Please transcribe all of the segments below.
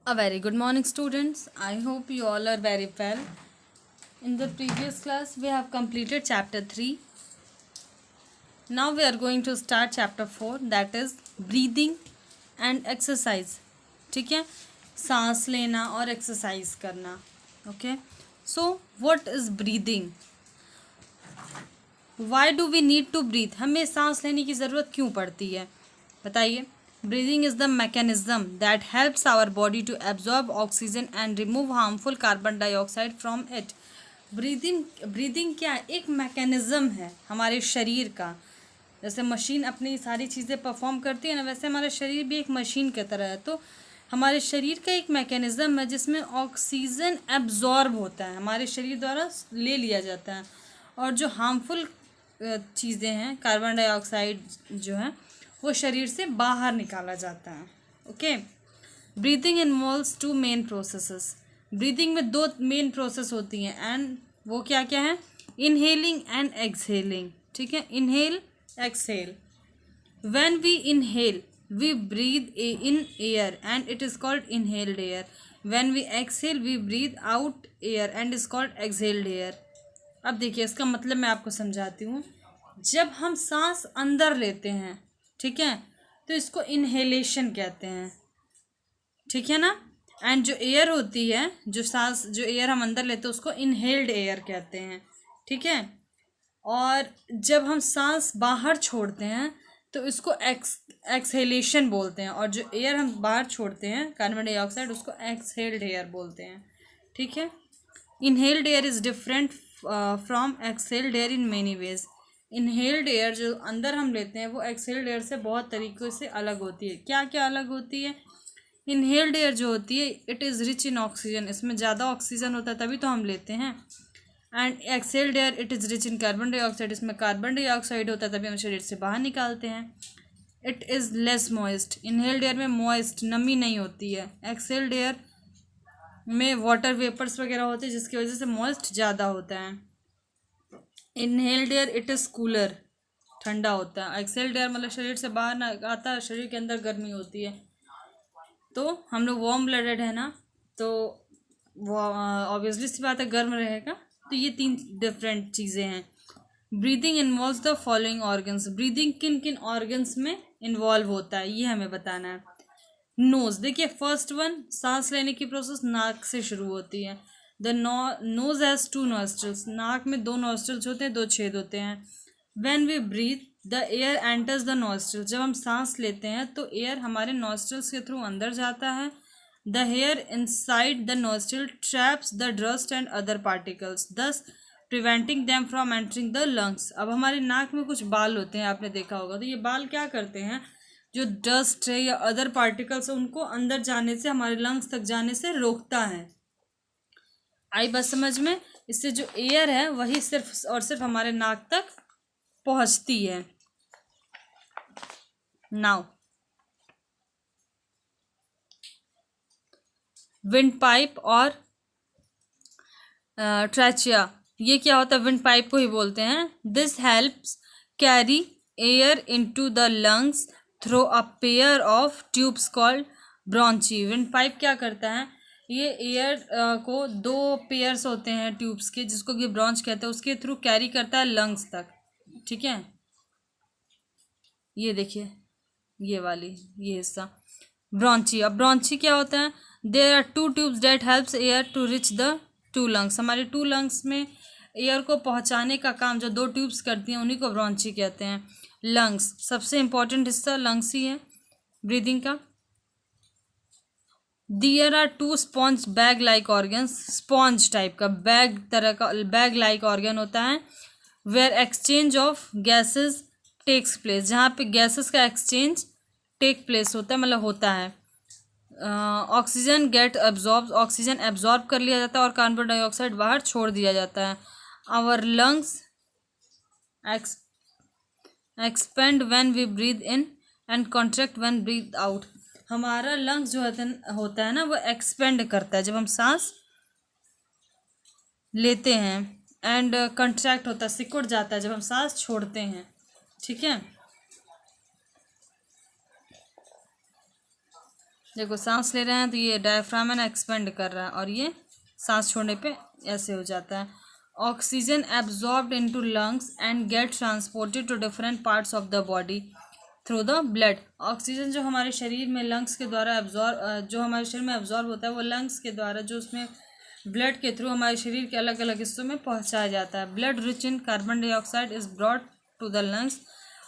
A very good morning, students. I hope you all are very well. In the previous class, we have completed chapter 3. Now we are going to start chapter 4, that is breathing and exercise. ठीक है, सांस लेना और exercise करना. Okay, so what is breathing? Why do we need to breathe? हमें सांस लेने की ज़रूरत क्यों पड़ती है, बताइए. Breathing is the mechanism that helps our body to absorb oxygen and remove harmful carbon dioxide from it. Breathing क्या है? एक मैकेनिज़्म है हमारे शरीर का. जैसे मशीन अपनी सारी चीज़ें परफॉर्म करती है ना, वैसे हमारा शरीर भी एक मशीन की तरह है. तो हमारे शरीर का एक मैकेनिज़्म है जिसमें ऑक्सीजन एब्जॉर्ब होता है, हमारे शरीर द्वारा ले लिया जाता है, और जो हार्मफुल चीज़ें हैं, कार्बन डाइऑक्साइड जो है, वो शरीर से बाहर निकाला जाता है. Okay. Breathing involves two main processes. Breathing में दो मेन प्रोसेस होती हैं, एंड वो क्या क्या है? Inhaling and exhaling. ठीक है, inhale exhale. When we inhale we breathe in air and it is called inhaled air. When we exhale we breathe out air and is called exhaled air. अब देखिए, इसका मतलब मैं आपको समझाती हूँ. जब हम सांस अंदर लेते हैं, ठीक है, तो इसको इनहेलेशन कहते हैं. ठीक है ना. एंड जो एयर होती है, जो सांस, जो एयर हम अंदर लेते हैं, उसको इनहेल्ड एयर कहते हैं. ठीक है. और जब हम सांस बाहर छोड़ते हैं तो इसको एक्सहेलेशन बोलते हैं, और जो एयर हम बाहर छोड़ते हैं, कार्बन डाइऑक्साइड, उसको एक्सहेल्ड एयर बोलते हैं. ठीक है. Inhaled air is different from exhaled air in many ways. Inhaled air जो अंदर हम लेते हैं वो एक्सहेल्ड एयर से बहुत तरीक़ों से अलग होती है. क्या क्या अलग होती है? इनहेल्ड एयर जो होती है, it is rich in oxygen. इसमें ज़्यादा ऑक्सीजन होता है, तभी तो हम लेते हैं. And exhaled air it is rich in carbon dioxide. इसमें कार्बन डाइऑक्साइड होता है, तभी हम शरीर से बाहर निकालते हैं. It is less moist. Inhaled air में मॉइस्ट, नमी नहीं होती है. एक्सहेल्ड एयर में वाटर वेपर्स वगैरह होते हैं, जिसकी वजह से मॉइस्ट ज़्यादा होता है. Inhaled air it is cooler, ठंडा होता है. एक्सहेल्ड एयर मतलब शरीर से बाहर ना आता है, शरीर के अंदर गर्मी होती है. तो हम लोग वार्म ब्लडेड है ना, तो वो ऑब्वियसली सी बात है, गर्म रहेगा. तो ये तीन डिफरेंट चीज़ें हैं. Breathing involves the following organs. Breathing किन किन ऑर्गन्स में इन्वॉल्व होता है, ये हमें बताना है. नोज. देखिए, फर्स्ट वन, सांस लेने की प्रोसेस नाक से शुरू होती है. The nose has two nostrils. नाक में दो नॉस्ट्रल्स होते हैं, दो छेद होते हैं. When we breathe the air enters the nostrils. जब हम सांस लेते हैं तो एयर हमारे नॉस्ट्रल्स के थ्रू अंदर जाता है. The hair inside the nostril traps the dust and other particles, thus preventing them from entering the lungs. अब हमारे नाक में कुछ बाल होते हैं, आपने देखा होगा. तो ये बाल क्या करते हैं? जो डस्ट है या अदर पार्टिकल्स है, उनको अंदर जाने से, हमारे लंग्स तक जाने से रोकता है. आई बात समझ में? इससे जो एयर है वही सिर्फ और सिर्फ हमारे नाक तक पहुंचती है. नाउ विंड पाइप और ट्रैचिया, ये क्या होता है? विंड पाइप को ही बोलते हैं. This helps carry air into the lungs through a pair of tubes called bronchi. Wind pipe क्या करता है? ये एयर को, दो पेयर्स होते हैं ट्यूब्स के, जिसको कि ब्रॉन्च कहते हैं, उसके थ्रू कैरी करता है लंग्स तक. ठीक है. ये देखिए, ये वाली, ये हिस्सा ब्रॉन्ची. अब ब्रॉन्ची क्या होता है? There are two tubes that helps air to reach the two lungs. हमारे टू लंग्स में एयर को पहुंचाने का काम जो दो ट्यूब्स करती हैं, उन्हीं को ब्रॉन्ची कहते हैं. लंग्स, सबसे इंपॉर्टेंट हिस्सा लंग्स ही है ब्रीदिंग का. There are two sponge bag like organs. Sponge type का, बैग तरह का, बैग लाइक ऑर्गन होता है. Where exchange of gases takes place. जहाँ पे गैसेस का एक्सचेंज टेक प्लेस होता है, मतलब होता है. Oxygen get absorb. Oxygen absorb कर लिया जाता है और कार्बन डाइऑक्साइड बाहर छोड़ दिया जाता है. Our lungs expand when we breathe in and contract when breathe out. हमारा लंग्स जो होता है ना, वो एक्सपेंड करता है जब हम सांस लेते हैं, एंड कॉन्ट्रैक्ट होता है, सिकुड़ जाता है जब हम सांस छोड़ते हैं. ठीक है. देखो सांस ले रहे हैं तो ये डायफ्राम है ना एक्सपेंड कर रहा है, और ये सांस छोड़ने पे ऐसे हो जाता है. Oxygen absorbed into lungs and get transported to different parts of the body through the blood. Oxygen जो हमारे शरीर में लंग्स के द्वारा जो हमारे शरीर में एब्जॉर्ब होता है वो लंग्स के द्वारा जो उसमें ब्लड के थ्रू हमारे शरीर के अलग अलग हिस्सों में पहुंचाया जाता है. Blood rich in carbon dioxide is brought to the lungs.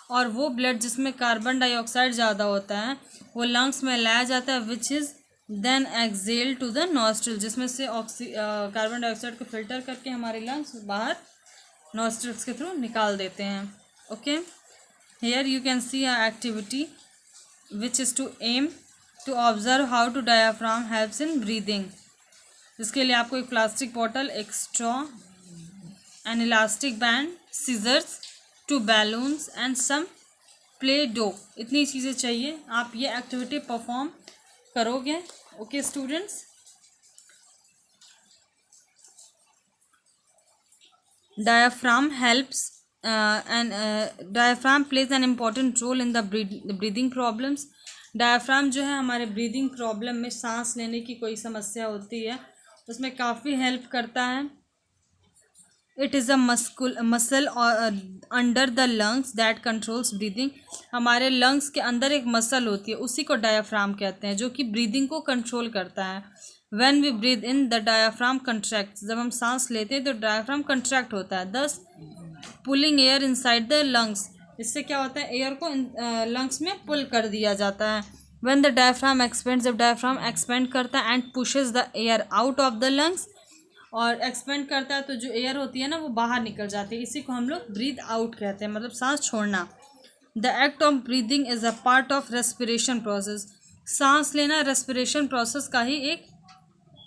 और वो ब्लड जिसमें कार्बन डाइऑक्साइड ज़्यादा होता है वो लंग्स में लाया जाता है, which is then exhaled to the nostril, जिसमें से कार्बन डाइऑक्साइड को फिल्टर करके हमारे लंग्स बाहर नॉस्ट्रिल्स के थ्रू निकाल देते हैं. Okay, here you can see a activity which is to aim to observe how to diaphragm helps in breathing. इसके लिए आपको एक प्लास्टिक बॉटल, एक straw, an elastic band, scissors, 2 balloons and some play dough, इतनी चीज़ें चाहिए. आप ये एक्टिविटी परफॉर्म करोगे. Okay students, diaphragm helps and diaphragm plays an important role in the breathing problems. Diaphragm जो है हमारे ब्रीदिंग प्रॉब्लम में, सांस लेने की कोई समस्या होती है उसमें काफ़ी हेल्प करता है. It is a muscle under the lungs that controls breathing. हमारे लंग्स के अंदर एक मसल होती है, उसी को डायफ्राम कहते हैं, जो कि ब्रीदिंग को कंट्रोल करता है. When we breathe in the diaphragm contract, जब हम सांस लेते हैं तो डायफ्राम कंट्रैक्ट होता है, दस pulling air inside the lungs. इससे क्या होता है, एयर को लंग्स में पुल कर दिया जाता है. व्हेन द डायफ्राम एक्सपेंड, जब डायफ्राम एक्सपेंड करता है and pushes the air out of the lungs, और एक्सपेंड करता है तो जो एयर होती है ना वो बाहर निकल जाती है, इसी को हम लोग ब्रीद आउट कहते हैं, मतलब सांस छोड़ना. The act of breathing is a part of respiration process. सांस लेना रेस्पिरेशन प्रोसेस का ही एक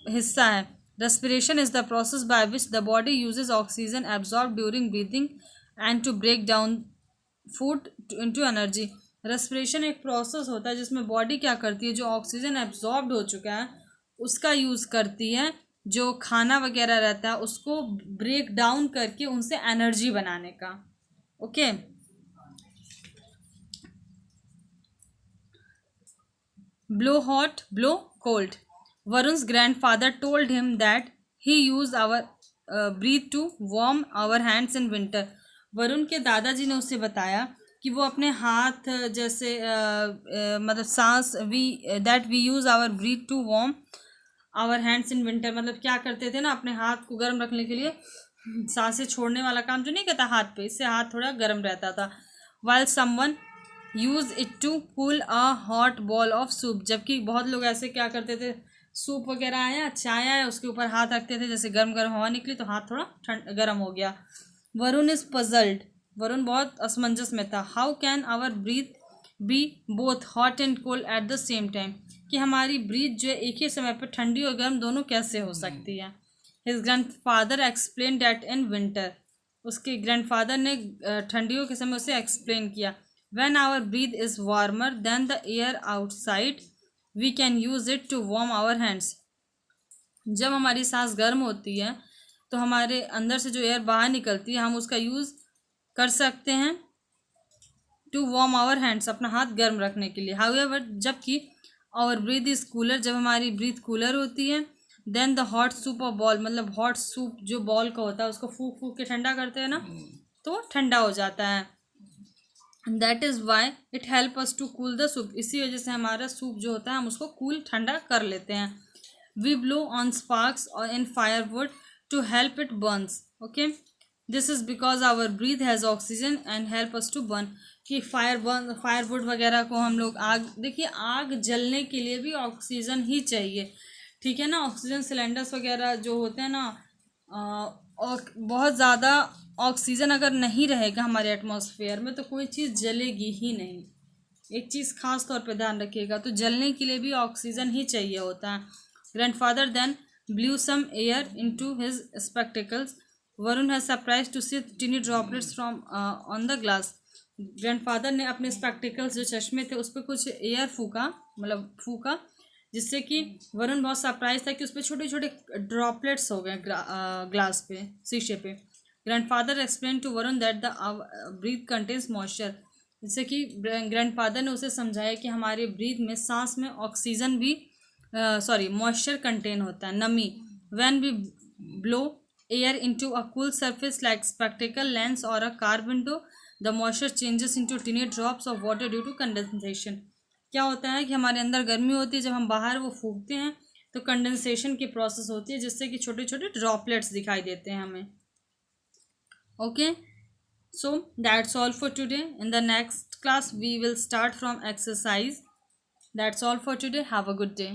हिस्सा है. Respiration is the process by which the body uses oxygen absorb during breathing and to break down food into energy. Respiration एक process होता है जिसमें बॉडी क्या करती है, जो ऑक्सीजन एब्जॉर्ब हो चुका है उसका यूज़ करती है, जो खाना वगैरह रहता है उसको ब्रेक डाउन करके उनसे एनर्जी बनाने का. Okay, blow hot, blow cold. Varun's grandfather told him that he used our breath to warm our hands in winter. Varun के दादाजी ने उससे बताया कि वो अपने हाथ जैसे मतलब सांस we use our breath to warm our hands in winter, मतलब क्या करते थे ना, अपने हाथ को गर्म रखने के लिए सांसें छोड़ने वाला काम जो नहीं करता हाथ पे, इससे हाथ थोड़ा गर्म रहता था. while someone use it to cool a hot bowl of soup. जबकि बहुत लोग ऐसे क्या करते थे, सूप वगैरह आया, चाय आया, उसके ऊपर हाथ रखते थे, जैसे गर्म गर्म हवा निकली तो हाथ थोड़ा गर्म हो गया. वरुण इज पजल्ड, वरुण बहुत असमंजस में था. How can our breath be both hot and cold at the same time, कि हमारी ब्रीथ जो है एक ही समय पर ठंडी और गर्म दोनों कैसे हो सकती है. His grandfather explain that in winter, उसके ग्रैंडफादर ने ठंडियों के समय उसे एक्सप्लेन किया. When our breath is warmer than the air outside, we can use it to warm our hands. जब हमारी सांस गर्म होती है तो हमारे अंदर से जो एयर बाहर निकलती है हम उसका यूज़ कर सकते हैं टू वार्म आवर हैंड्स, अपना हाथ गर्म रखने के लिए. हाउएवर, जबकि आवर ब्रीथ इज कूलर, जब हमारी ब्रीथ कूलर होती है, then the hot soup of bowl, मतलब हॉट सूप जो बॉल का होता है उसको फूक फूक के ठंडा करते हैं ना, तो ठंडा हो जाता है. That is why it help us to cool the soup, इसी वजह से हमारा सूप जो होता है हम उसको कूल ठंडा कर लेते हैं. वी ब्लो ऑन स्पार्क्स और in firewood to help it burns. Okay, this is because our breath has oxygen and help us to burn. कि फायरवुड वगैरह को हम लोग आग, देखिए आग जलने के लिए भी ऑक्सीजन ही चाहिए, ठीक है ना. ऑक्सीजन सिलेंडर्स वगैरह जो होते हैं ना, और बहुत ज़्यादा ऑक्सीजन अगर नहीं रहेगा हमारे एटमॉस्फेयर में तो कोई चीज़ जलेगी ही नहीं. एक चीज़ खास तौर पे ध्यान रखिएगा, तो जलने के लिए भी ऑक्सीजन ही चाहिए होता है. Grandfather then blew some air into his spectacles. Varun has surprise to see tiny droplets from on the glass. Grandfather ने अपने स्पेक्टिकल्स जो चश्मे थे उस पर कुछ एयर फूका, जिससे कि वरुण बहुत सरप्राइज था कि उस पर छोटे छोटे ड्रॉपलेट्स हो गए ग्लास पे, शीशे पे. Grandfather explain to Varun that the breath contains moisture. जैसे कि ग्रैंडफादर ने उसे समझाया कि हमारे ब्रीथ में, सांस में ऑक्सीजन भी मॉइस्चर कंटेन होता है, नमी। When we blow air into a cool surface like spectacle lens और a car window, the moisture changes into tiny drops of water due to condensation. क्या होता है कि हमारे अंदर गर्मी होती है, जब हम बाहर वो फूकते हैं तो कंडेंसेशन की प्रोसेस होती है, जिससे कि छोटे छोटे ड्रॉपलेट्स दिखाई देते हैं हमें। Okay, so that's all for today. In the next class we will start from exercise. That's all for today. Have a good day.